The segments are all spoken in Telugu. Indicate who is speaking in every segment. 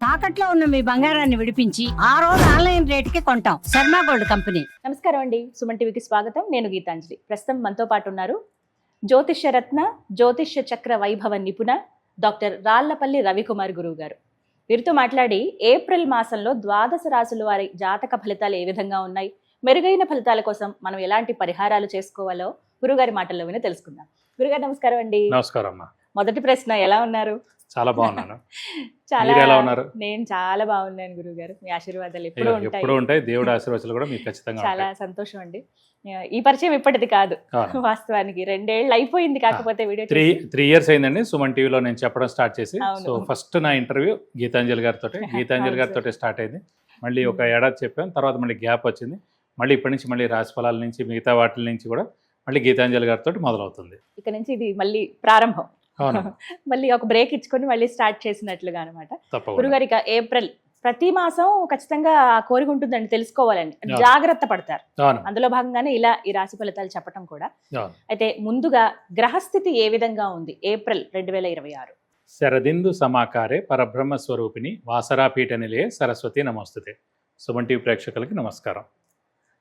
Speaker 1: తాకట్లో ఉన్న మీ బంగారాన్ని విడిపించి ఆ రోజు ఆన్లైన్ రేటుకి కొంటాం. Sharma gold company.
Speaker 2: నమస్కారం అండి, సుమన్ టీవీకి స్వాగతం. నేను గీతాంజలి. ప్రస్తుతం మనతో పాటు ఉన్నారు జ్యోతిష్య రత్న, జ్యోతిష్య చక్ర వైభవ నిపుణ డాక్టర్ రాళ్లపల్లి రవికుమార్ గురువు గారు. వీరితో మాట్లాడి ఏప్రిల్ మాసంలో ద్వాదశ రాశుల వారి జాతక ఫలితాలు ఏ విధంగా ఉన్నాయి, మెరుగైన ఫలితాల కోసం మనం ఎలాంటి పరిహారాలు చేసుకోవాలో గురుగారి మాటల్లో విని తెలుసుకుందాం. గురుగారు నమస్కారం అండి.
Speaker 3: నమస్కారం అమ్మా.
Speaker 2: మొదటి ప్రశ్న, ఎలా ఉన్నారు?
Speaker 3: చాలా బాగున్నాను.
Speaker 2: చాలా
Speaker 3: మీరు ఎలా ఉన్నారు?
Speaker 2: నేను చాలా బాగున్నాను గురుగారు. మీ ఆశీర్వాదాలు
Speaker 3: ఎప్పుడు
Speaker 2: ఎప్పుడు
Speaker 3: ఉంటాయి. దేవుడి ఆశీర్వాదాలు కూడా మీకు ఖచ్చితంగా
Speaker 2: చాలా
Speaker 3: ఉంటాయి.
Speaker 2: సంతోషం అండి. ఈ పరిచయం ఇప్పటిది కాదు,
Speaker 3: అవును.
Speaker 2: వాస్తవానికి 2 ఏళ్ళు అయిపోయింది. కాకపోతే వీడియో
Speaker 3: త్రీ ఇయర్స్ అయిందండి సుమన్ టీవీలో నేను చెప్పడం స్టార్ట్ చేసి.
Speaker 2: అవును.
Speaker 3: సో ఫస్ట్ నా ఇంటర్వ్యూ గీతాంజలి గారితో స్టార్ట్ అయింది. మళ్ళీ ఒక ఏడాది చెప్పాను, తర్వాత మళ్ళీ గ్యాప్ వచ్చింది. మళ్ళీ ఇప్పటి నుంచి మళ్ళీ రాశి ఫలాల నుంచి మిగతా వాటి నుంచి కూడా మళ్ళీ గీతాంజలి గారితో మొదలవుతుంది.
Speaker 2: ఇక నుంచి ఇది మళ్ళీ ప్రారంభం.
Speaker 3: అవును.
Speaker 2: మళ్ళీ ఒక బ్రేక్ ఇచ్చుకొని మళ్ళీ స్టార్ట్ చేసినట్లుగా అనమాట.
Speaker 3: తప్పకుండా.
Speaker 2: గురుగారు, ఇక ఏప్రిల్ ప్రతి మాసం ఖచ్చితంగా ఆ కోరిక ఉంటుందండి, తెలుసుకోవాలని జాగ్రత్త పడతారు.
Speaker 3: అవును.
Speaker 2: అందులో భాగంగానే ఇలా ఈ రాశి ఫలితాలు చెప్పడం కూడా.
Speaker 3: అవును.
Speaker 2: అయితే ముందుగా గ్రహస్థితి ఏ విధంగా ఉంది ఏప్రిల్ 2026?
Speaker 3: శరదిందు సమాకారే పరబ్రహ్మ స్వరూపిణి వాసరాపీఠ నిలయే సరస్వతి నమస్తుతే. సుమన్ టీవీ ప్రేక్షకులకి నమస్కారం.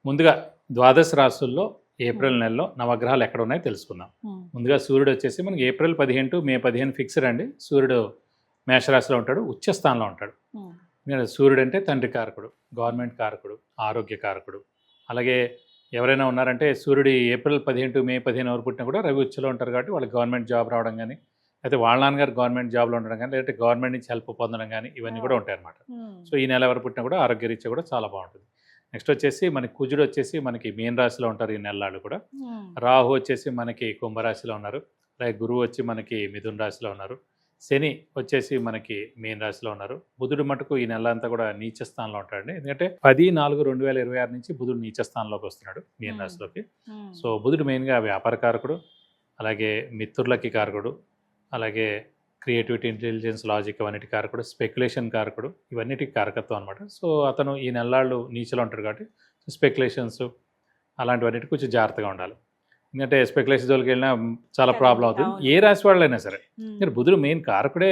Speaker 3: ముందుగా ద్వాదశ రాశుల్లో ఏప్రిల్ నెలలో నవగ్రహాలు ఎక్కడ ఉన్నాయో తెలుసుకుందాం. ముందుగా సూర్యుడు వచ్చేసి మనకి ఏప్రిల్ 15 టు మే 15 ఫిక్స్డ్ అండి. సూర్యుడు మేషరాశిలో ఉంటాడు, ఉచ్చ స్థానంలో ఉంటాడు. సూర్యుడు అంటే తండ్రి కారకుడు, గవర్నమెంట్ కారకుడు, ఆరోగ్య కారకుడు. అలాగే ఎవరైనా ఉన్నారంటే సూర్యుడు ఏప్రిల్ 15 టు మే 15 ఎవరు పుట్టినా కూడా రవి ఉచ్చలో ఉంటారు కాబట్టి వాళ్ళకి గవర్నమెంట్ జాబ్ రావడం కానీ, అయితే వాళ్ళ నాన్నగారు గవర్నమెంట్ జాబ్లో ఉండడం కానీ, లేదంటే గవర్నమెంట్ నుంచి హెల్ప్ పొందడం కానీ ఇవన్నీ కూడా ఉంటాయి అన్నమాట. సో ఈ నెల ఎవరు పుట్టినా కూడా ఆరోగ్యరీత్యా కూడా చాలా బాగుంటుంది. నెక్స్ట్ వచ్చేసి మనకి కుజుడు వచ్చేసి మనకి మీన రాశిలో ఉంటారు ఈ నెలలు కూడా. రాహు వచ్చేసి మనకి కుంభరాశిలో ఉన్నారు. అలాగే గురువు వచ్చి మనకి మిథున రాశిలో ఉన్నారు. శని వచ్చేసి మనకి మీన రాశిలో ఉన్నారు. బుధుడు మటుకు ఈ నెల అంతా కూడా నీచ స్థానంలో ఉంటాడండి. ఎందుకంటే 10/4/2026 నుంచి బుధుడు నీచ స్థానంలోకి వస్తున్నాడు మీన రాశిలోకి. సో బుధుడు మెయిన్గా వ్యాపార కారకుడు, అలాగే మిత్రులకి కారకుడు, అలాగే క్రియేటివిటీ, ఇంటెలిజెన్స్, లాజిక్ అవన్నిటి కారకుడు, స్పెక్యులేషన్ కారకుడు, ఇవన్నిటికి కారకత్వం అనమాట. సో అతను ఈ నెలలు నీచలో ఉంటాడు కాబట్టి స్పెక్యులేషన్స్ అలాంటివన్నిటి కొంచెం జాగ్రత్తగా ఉండాలి. ఎందుకంటే స్పెక్యులేషన్ జోలికి వెళ్ళినా చాలా ప్రాబ్లం అవుతుంది, ఏ రాశి వాళ్ళైనా సరే. మీరు బుధుడు మెయిన్ కారకుడే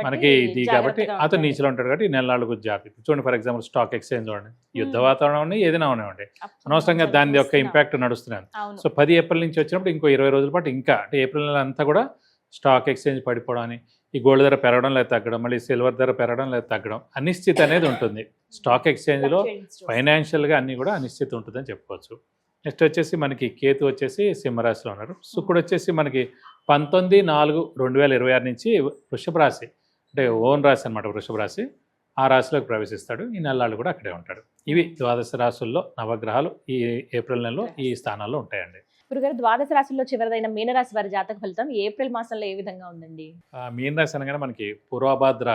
Speaker 3: మనకి ఇది కాబట్టి అతను నీచలో ఉంటాడు కాబట్టి ఈ నెలలు కొంచెం జాగ్రత్త. చూడండి, ఫర్ ఎగ్జాంపుల్ స్టాక్ ఎక్స్చేంజ్ చూడండి, యుద్ధ వాతావరణం ఏదైనా ఉన్నాయండి, అనవసరంగా దాని యొక్క ఇంపాక్ట్ నడుస్తున్నాను. సో 10 ఏప్రిల్ నుంచి వచ్చినప్పుడు ఇంకో 20 రోజుల పాటు ఇంకా అంటే ఏప్రిల్ నెల అంతా కూడా స్టాక్ ఎక్స్చేంజ్ పడిపోవడం అని, ఈ గోల్డ్ ధర పెరగడం లేదా తగ్గడం, మళ్ళీ సిల్వర్ ధర పెరగడం లేదా తగ్గడం, అనిశ్చితి అనేది ఉంటుంది స్టాక్ ఎక్స్చేంజ్లో. ఫైనాన్షియల్గా అన్నీ కూడా అనిశ్చితి ఉంటుందని చెప్పుకోవచ్చు. నెక్స్ట్ వచ్చేసి మనకి కేతు వచ్చేసి సింహరాశిలో ఉన్నారు. శుక్రుడు వచ్చేసి మనకి 19/4/2026 నుంచి వృషభ రాశి అంటే ఓన్ రాశి అనమాట, వృషభ రాశి, ఆ రాశిలోకి ప్రవేశిస్తాడు. ఈ నెలలు కూడా అక్కడే ఉంటాడు. ఇవి ద్వాదశ రాశుల్లో నవగ్రహాలు ఈ ఏప్రిల్ నెలలో ఈ స్థానాల్లో ఉంటాయండి.
Speaker 2: గురుగారు, ద్వాదశ రాశుల్లో చివరిదైన మీనరాశి వారి జాతక ఫలితం ఏప్రిల్ మాసంలో ఏ విధంగా ఉందండి?
Speaker 3: మీన రాశి అనగానే మనకి పూర్వభాద్ర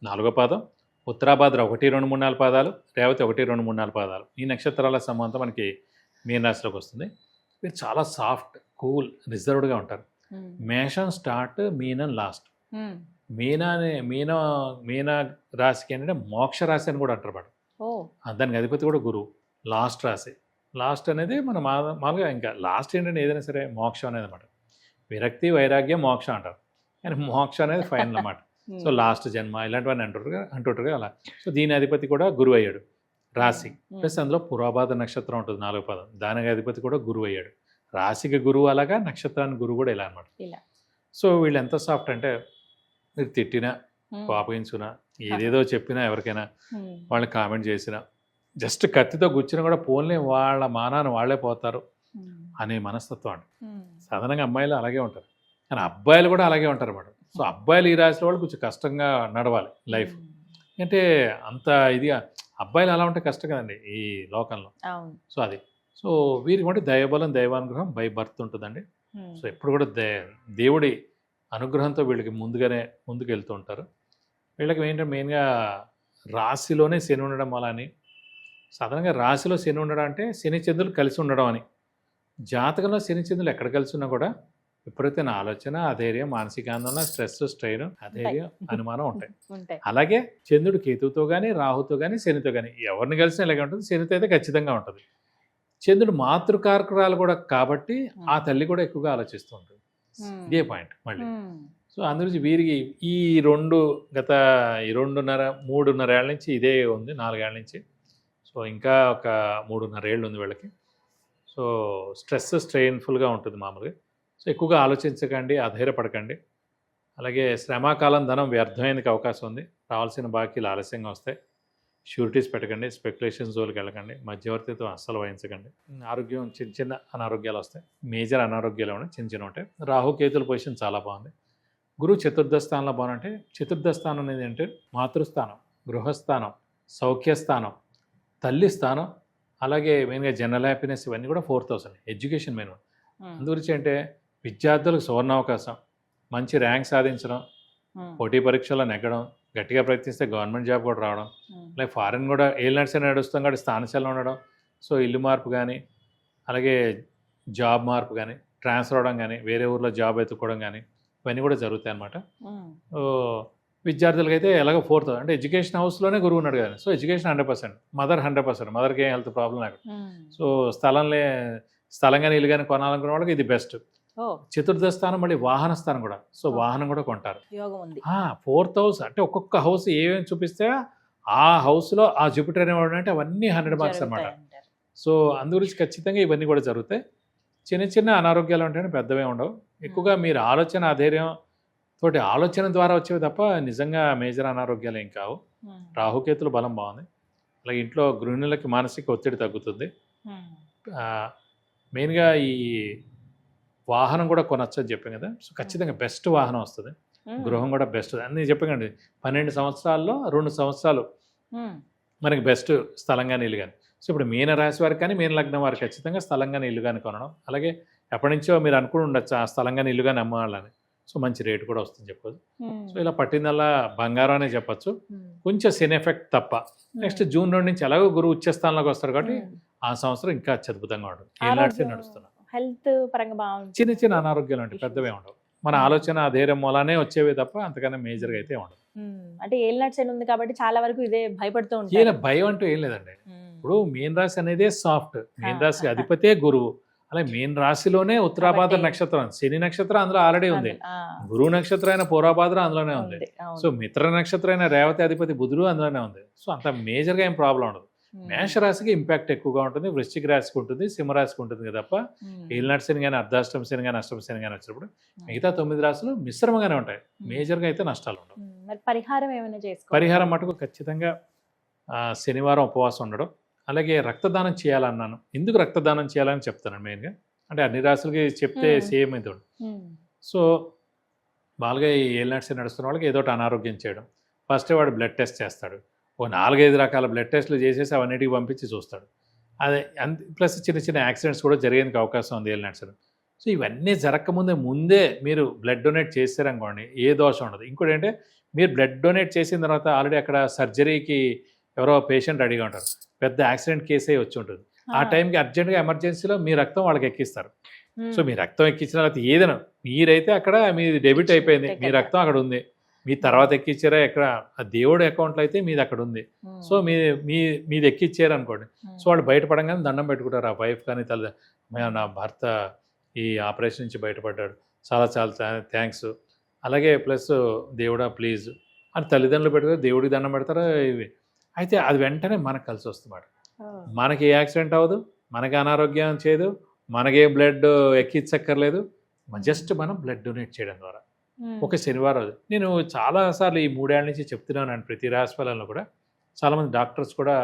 Speaker 3: 4వ పాదం, ఉత్తరాభాద్ర 1, 2, 3, 4 పాదాలు, రేవతి 1, 2, 3, 4 పాదాలు, ఈ నక్షత్రాల సంబంధం మనకి మీన రాశిలోకి వస్తుంది. మీరు చాలా సాఫ్ట్, కూల్, రిజర్వ్డ్గా ఉంటారు. మేషం స్టార్ట్, మీనం లాస్ట్. మీన రాశికి ఏంటంటే మోక్ష రాశి అని కూడా అంటారు వాడు. దానికి అధిపతి కూడా గురువు. లాస్ట్ రాశి, లాస్ట్ అనేది మన మామూలుగా ఇంకా లాస్ట్ ఏంటంటే ఏదైనా సరే మోక్షం అనేది అనమాట. విరక్తి, వైరాగ్యం, మోక్షం అంటారు, కానీ మోక్షం అనేది ఫైనల్ అన్నమాట. సో లాస్ట్ జన్మ ఇలాంటివన్నీ అంటుంటారు అలా. సో దీని అధిపతి కూడా గురువు అయ్యాడు రాశి. ప్లస్ అందులో పూర్వభాద్ర నక్షత్రం ఉంటుంది 4వ పాదం, దానికి అధిపతి కూడా గురువు అయ్యాడు. రాశికి గురువు అలాగా, నక్షత్రానికి గురువు కూడా ఇలా అనమాట. సో వీళ్ళు ఎంత సాఫ్ట్ అంటే మీరు తిట్టినా, కోపగించునా, ఏదేదో చెప్పినా, ఎవరికైనా వాళ్ళని కామెంట్ చేసినా, జస్ట్ కత్తితో గుచ్చినా కూడా పోన్లే వాళ్ళ మానాన్ని వాళ్ళే పోతారు అనే మనస్తత్వం అండి. సాధారణంగా అమ్మాయిలు అలాగే ఉంటారు, కానీ అబ్బాయిలు కూడా అలాగే ఉంటారు అన్నమాట. సో అబ్బాయిలు ఈ రాశిలో వాళ్ళు కొంచెం కష్టంగా నడవాలి లైఫ్. అంటే అంత ఇదిగా అబ్బాయిలు అలా ఉంటే కష్టం కదండి ఈ లోకంలో. సో అది, సో వీరికి కూడా దైవబలం, దైవానుగ్రహం బై బర్త్ ఉంటుందండి. సో ఎప్పుడు కూడా దేవుడి అనుగ్రహంతో వీళ్ళకి ముందుకు వెళ్తూ ఉంటారు. వీళ్ళకి ఏంటంటే మెయిన్గా రాశిలోనే శని ఉండడం వల్ల అని, సాధారణంగా రాశిలో శని ఉండడం అంటే శని చంద్రులు కలిసి ఉండడం అని. జాతకంలో శని చంద్రులు ఎక్కడ కలిసి ఉన్నా కూడా విపరీతమైన ఆలోచన, అధైర్యం, మానసిక ఆందోళన, స్ట్రెస్, స్ట్రెయిన్, అధైర్యం, అనుమానం ఉంటాయి. అలాగే చంద్రుడు కేతువుతో కానీ, రాహుతో కానీ, శనితో కానీ ఎవరిని కలిసినా ఇలాగే ఉంటుంది. శనితో అయితే ఖచ్చితంగా ఉంటుంది. చంద్రుడు మాతృకారకురాలు కూడా కాబట్టి ఆ తల్లి కూడా ఎక్కువగా ఆలోచిస్తూ ఉంటుంది. ఇదే పాయింట్ మళ్ళీ. సో అందుగురించి వీరికి ఈ గత 3.5 ఏళ్ళ నుంచి ఇదే ఉంది, 4 ఏళ్ళ నుంచి. సో ఇంకా ఒక 3.5 ఏళ్ళు ఉంది వీళ్ళకి. సో స్ట్రెయిన్ఫుల్గా ఉంటుంది మామూలుగా. సో ఎక్కువగా ఆలోచించకండి, అధైర్యపడకండి. అలాగే శ్రమాకాలం ధనం వ్యర్థమైనకి అవకాశం ఉంది. రావాల్సిన బాకీలు ఆలస్యంగా వస్తాయి. షూరిటీస్ పెట్టకండి, స్పెక్యులేషన్ జోలికి వెళ్ళకండి, మధ్యవర్తిత్వం అస్సలు వహించకండి. ఆరోగ్యం చిన్న అనారోగ్యాలు వస్తాయి, మేజర్ అనారోగ్యాలు ఉన్నాయి, చిన్న ఉంటాయి. రాహుకేతుల పొజిషన్ చాలా బాగుంది. గురువు చతుర్థ స్థానంలో బాగుంటే, చతుర్థ స్థానం అనేది అంటే మాతృస్థానం, గృహస్థానం, సౌఖ్యస్థానం, తల్లి స్థానం, అలాగే మెయిన్గా జనరల్ హ్యాపీనెస్, ఇవన్నీ కూడా 4th హౌస్ అండి. Education main. అందుగురించి అంటే విద్యార్థులకు సువర్ణావకాశం, మంచి ర్యాంక్ సాధించడం, పోటీ పరీక్షల్లో నెగ్గడం, గట్టిగా ప్రయత్నిస్తే గవర్నమెంట్ జాబ్ కూడా రావడం, అలాగే ఫారెన్ కూడా ఏలినట్స్ నడుస్తాం కాబట్టి స్థానశలం ఉండడం. సో ఇల్లు మార్పు కానీ, అలాగే జాబ్ మార్పు కానీ, ట్రాన్స్ఫర్ అవడం కానీ, వేరే ఊర్లో జాబ్ ఎత్తుకోవడం కానీ, ఇవన్నీ కూడా జరుగుతాయి అన్నమాట. విద్యార్థులకైతే ఎలాగో 4th అంటే ఎడ్యుకేషన్ హౌస్లోనే గురువు ఉన్నాడు కదా. సో ఎడ్యుకేషన్ 100%, మదర్ 100%, మదర్కి ఏం హెల్త్ ప్రాబ్లం లేక. సో స్థలం కానీ ఇల్లు కానీ కొనాలనుకున్న వాళ్ళకి ఇది బెస్ట్. చతుర్థ స్థానం మళ్ళీ వాహన స్థానం కూడా. సో వాహనం కూడా కొంటారు. 4th హౌస్ అంటే ఒక్కొక్క హౌస్ ఏమేమి చూపిస్తే ఆ హౌస్లో ఆ జూపిటర్ అనేవాడు అంటే అవన్నీ 100 మార్క్స్ అనమాట. సో అందుగురించి ఖచ్చితంగా ఇవన్నీ కూడా జరుగుతాయి. చిన్న అనారోగ్యాలు ఉంటాయని పెద్దవే ఉండవు. ఎక్కువగా మీరు ఆలోచన అధైర్యం తోటి ఆలోచన ద్వారా వచ్చేవి తప్ప నిజంగా మేజర్ అనారోగ్యాలు ఏం కావు. రాహుకేతుల బలం బాగుంది. అలాగే ఇంట్లో గృహిణులకి మానసిక ఒత్తిడి తగ్గుతుంది. మెయిన్గా ఈ వాహనం కూడా కొనొచ్చు అని చెప్పాం కదా. సో ఖచ్చితంగా బెస్ట్ వాహనం వస్తుంది. గృహం కూడా బెస్ట్ అన్నీ చెప్పకండి. 12 సంవత్సరాల్లో 2 సంవత్సరాలు మనకి బెస్ట్ స్థలం కానీ ఇల్లు కానీ. సో ఇప్పుడు మీన రాశి వారికి కానీ, మీన లగ్నం వారికి ఖచ్చితంగా స్థలం కానీ ఇల్లు కానీ కొనడం. అలాగే ఎప్పటి నుంచో మీరు అనుకుని ఉండొచ్చు ఆ స్థలం కానీ ఇల్లు కానీ అమ్మాలని. సో మంచి రేటు కూడా వస్తుంది చెప్పొచ్చు. సో ఇలా పట్టిందల్లా బంగారం అనే చెప్పచ్చు. కొంచెం సిన్ ఎఫెక్ట్ తప్ప. నెక్స్ట్ జూన్ 2 నుంచి ఎలాగో గురువు ఉచ్చస్థానంలోకి వస్తారు కాబట్టి ఆ సంవత్సరం ఇంకా అద్భుతంగా ఉంటుంది. ఏనాటికి నడుస్తున్నాం.
Speaker 2: హెల్త్ పరంగా బాగుంటుంది.
Speaker 3: చిన్న అనారోగ్యాలు అంటే పెద్దవే ఉండవు. మన ఆలోచన ధైర్యం మూలానే వచ్చేవి తప్ప అంతకన్నా మేజర్గా అయితే ఉండదు.
Speaker 2: అంటే ఏలినాటి శని ఉంది కాబట్టి చాలా వరకు ఇదే భయపడుతూ ఉంటారు.
Speaker 3: భయం అంటూ ఏం లేదండి. ఇప్పుడు మీన రాశి అనేది సాఫ్ట్. మీన రాశి అధిపతే గురువు. అలాగే మీన రాశిలోనే ఉత్తరాభాద్ర నక్షత్రం, శని నక్షత్రం అందులో ఆల్రెడీ ఉంది. గురువు నక్షత్రం అయిన పూర్వభాద్ర అందులోనే ఉంది. సో మిత్ర నక్షత్రం అయిన రేవతి అధిపతి బుధుడు అందులోనే ఉంది. సో అంత మేజర్గా ఏం ప్రాబ్లం ఉండదు. మేషరాశికి ఇంపాక్ట్ ఎక్కువగా ఉంటుంది, వృశ్చిక రాశికి ఉంటుంది, సింహరాశికి ఉంటుంది తప్ప ఏలినాటి శని కానీ, అర్ధాష్టమ శని కానీ, అష్టమ శని కానీ వచ్చినప్పుడు మిగతా 9 రాశులు మిశ్రమంగానే ఉంటాయి. మేజర్గా అయితే నష్టాలు ఉండవు.
Speaker 2: పరిహారం ఏమైనా చేసుకోవాలి?
Speaker 3: పరిహారం మటుకు ఖచ్చితంగా శనివారం ఉపవాసం ఉండడం, అలాగే రక్తదానం చేయాలన్నాను. ఎందుకు రక్తదానం చేయాలని చెప్తాను మెయిన్గా. అంటే అన్ని రాశులకి చెప్తే సేమ్ అయితే ఉండదు. సో మామూలుగా ఈ ఏలినాటి శని నడుస్తున్న వాళ్ళకి ఏదో అనారోగ్యం చేయడం. ఫస్ట్ వాడు బ్లడ్ టెస్ట్ చేస్తాడు. 4-5 రకాల బ్లడ్ టెస్టులు చేసేసి అవన్నిటికి పంపించి చూస్తాడు. అదే ప్లస్ చిన్న యాక్సిడెంట్స్ కూడా జరిగేందుకు అవకాశం ఉంది ఏలినాటి శని. సో ఇవన్నీ ముందే మీరు బ్లడ్ డొనేట్ చేశారనుకోండి ఏ దోషం ఉండదు. ఇంకోటి ఏంటంటే మీరు బ్లడ్ డొనేట్ చేసిన తర్వాత ఆల్రెడీ అక్కడ సర్జరీకి ఎవరో పేషెంట్ రెడీగా ఉంటారు, పెద్ద యాక్సిడెంట్ కేసే వచ్చి ఉంటుంది. ఆ టైంకి అర్జెంట్గా ఎమర్జెన్సీలో మీ రక్తం వాళ్ళకి ఎక్కిస్తారు. సో మీ రక్తం ఎక్కించిన తర్వాత ఏదైనా మీరైతే అక్కడ మీది డెబిట్ అయిపోయింది, మీ రక్తం అక్కడ ఉంది. మీ తర్వాత ఎక్కిచ్చారా ఎక్కడ ఆ దేవుడు అకౌంట్లో అయితే మీది అక్కడ ఉంది. సో మీది ఎక్కిచ్చారు అనుకోండి. సో వాళ్ళు బయటపడంగానే దండం పెట్టుకుంటారు. ఆ వైఫ్ కానీ నా భర్త ఈ ఆపరేషన్ నుంచి బయటపడ్డాడు, చాలా థ్యాంక్స్. అలాగే ప్లస్ దేవుడా ప్లీజ్ అని తల్లిదండ్రులు పెట్టుకుని దేవుడికి దండం పెడతారు. ఇవి అయితే అది వెంటనే మనకు కలిసి వస్తుంది. మనకి ఏ యాక్సిడెంట్ అవ్వదు, మనకి అనారోగ్యం చేయదు, మనకే బ్లడ్ ఎక్కించక్కర్లేదు. జస్ట్ మనం బ్లడ్ డొనేట్ చేయడం ద్వారా ఒక శనివారం రోజు. నేను చాలాసార్లు ఈ 3 ఏళ్ళ నుంచి చెప్తున్నాను. ప్రతి రాశిఫలంలో కూడా చాలామంది డాక్టర్స్ కూడా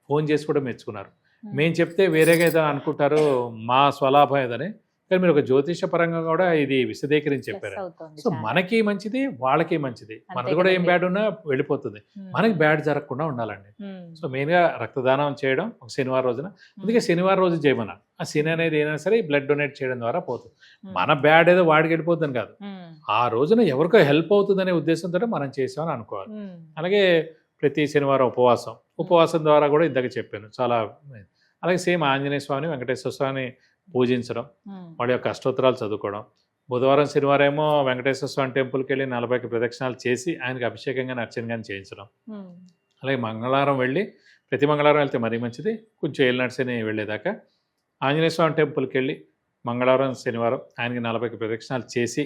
Speaker 3: ఫోన్ చేసి కూడా మెచ్చుకున్నారు. మేము చెప్తే వేరేగా ఏదో అనుకుంటారు, మా స్వలాభం ఏదని. కానీ మీరు ఒక జ్యోతిష పరంగా కూడా ఇది విశదీకరించి చెప్పారు. సో మనకి మంచిది, వాళ్ళకి మంచిది. మనది కూడా ఏం బ్యాడ్ ఉన్నా వెళ్ళిపోతుంది. మనకి బ్యాడ్ జరగకుండా ఉండాలండి. సో మెయిన్గా రక్తదానం చేయడం ఒక శనివారం రోజున. అందుకే శనివారం రోజు చేయమన్నారు. ఆ శని అనేది అయినా సరే బ్లడ్ డొనేట్ చేయడం ద్వారా పోతుంది. మన బ్యాడ్ ఏదో వాడికి వెళ్ళిపోతుందని కాదు, ఆ రోజున ఎవరికో హెల్ప్ అవుతుందనే ఉద్దేశంతో మనం చేసామని అనుకోవాలి. అలాగే ప్రతి శనివారం ఉపవాసం ద్వారా కూడా ఇందాక చెప్పాను చాలా. అలాగే సేమ్ ఆంజనేయ స్వామిని, వెంకటేశ్వర స్వామిని పూజించడం, వాళ్ళ యొక్క అష్టోత్తరాలు చదువుకోవడం. బుధవారం శనివారం ఏమో వెంకటేశ్వర స్వామి టెంపుల్కి వెళ్ళి 40 ప్రదక్షిణాలు చేసి ఆయనకి అభిషేకం కానీ అర్చన కానీ చేయించడం. అలాగే మంగళవారం వెళ్ళి, ప్రతి మంగళవారం వెళ్తే మరీ మంచిది, కొంచెం ఏలినాటి శని వెళ్ళేదాకా ఆంజనేయ స్వామి టెంపుల్కి వెళ్ళి మంగళవారం శనివారం ఆయనకి 40 ప్రదక్షిణాలు చేసి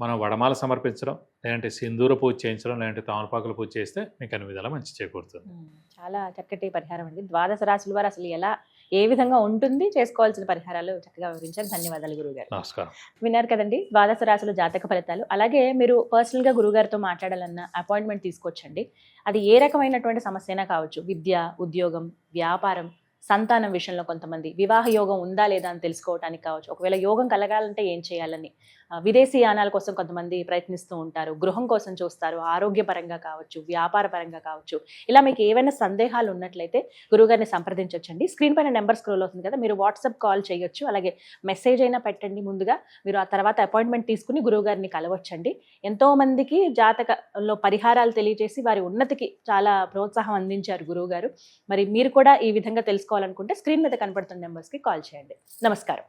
Speaker 3: మనం వడమాల సమర్పించడం, లేదంటే సింధూర పూజ చేయించడం, లేదంటే తామలపాకుల పూజ చేస్తే మీకు అన్ని విధాలా మంచి చేకూరుతుంది.
Speaker 2: చాలా చక్కటి పరిహారం అండి. ద్వాదశ రాశుల వారు అసలు ఎలా ఏ విధంగా ఉంటుంది, చేసుకోవాల్సిన పరిహారాలు చక్కగా వివరించారు. ధన్యవాదాలు గురువుగారు.
Speaker 3: నమస్కారం.
Speaker 2: విన్నారు కదండి ద్వాదశ రాశుల జాతక ఫలితాలు. అలాగే మీరు పర్సనల్గా గురువుగారితో మాట్లాడాలన్న అపాయింట్మెంట్ తీసుకోవచ్చండి. అది ఏ రకమైనటువంటి సమస్య అయినా కావచ్చు. విద్య, ఉద్యోగం, వ్యాపారం, సంతానం విషయంలో కొంతమంది వివాహ యోగం ఉందా లేదా అని తెలుసుకోవడానికి కావచ్చు. ఒకవేళ యోగం కలగాలంటే ఏం చేయాలని, విదేశీ యానాల కోసం కొంతమంది ప్రయత్నిస్తూ ఉంటారు, గృహం కోసం చూస్తారు, ఆరోగ్యపరంగా కావచ్చు, వ్యాపార పరంగా కావచ్చు. ఇలా మీకు ఏవైనా సందేహాలు ఉన్నట్లయితే గురువుగారిని సంప్రదించవచ్చండి. స్క్రీన్ పైన నెంబర్ స్క్రోల్ అవుతుంది కదా, మీరు వాట్సాప్ కాల్ చేయొచ్చు, అలాగే మెసేజ్ అయినా పెట్టండి ముందుగా. మీరు ఆ తర్వాత అపాయింట్మెంట్ తీసుకుని గురువుగారిని కలవచ్చండి. ఎంతో మందికి జాతకలో పరిహారాలు తెలియజేసి వారి ఉన్నతికి చాలా ప్రోత్సాహం అందించారు గురువుగారు. మరి మీరు కూడా ఈ విధంగా తెలుసుకోవాలనుకుంటే స్క్రీన్ మీద కనపడుతున్న నెంబర్స్కి కాల్ చేయండి. నమస్కారం.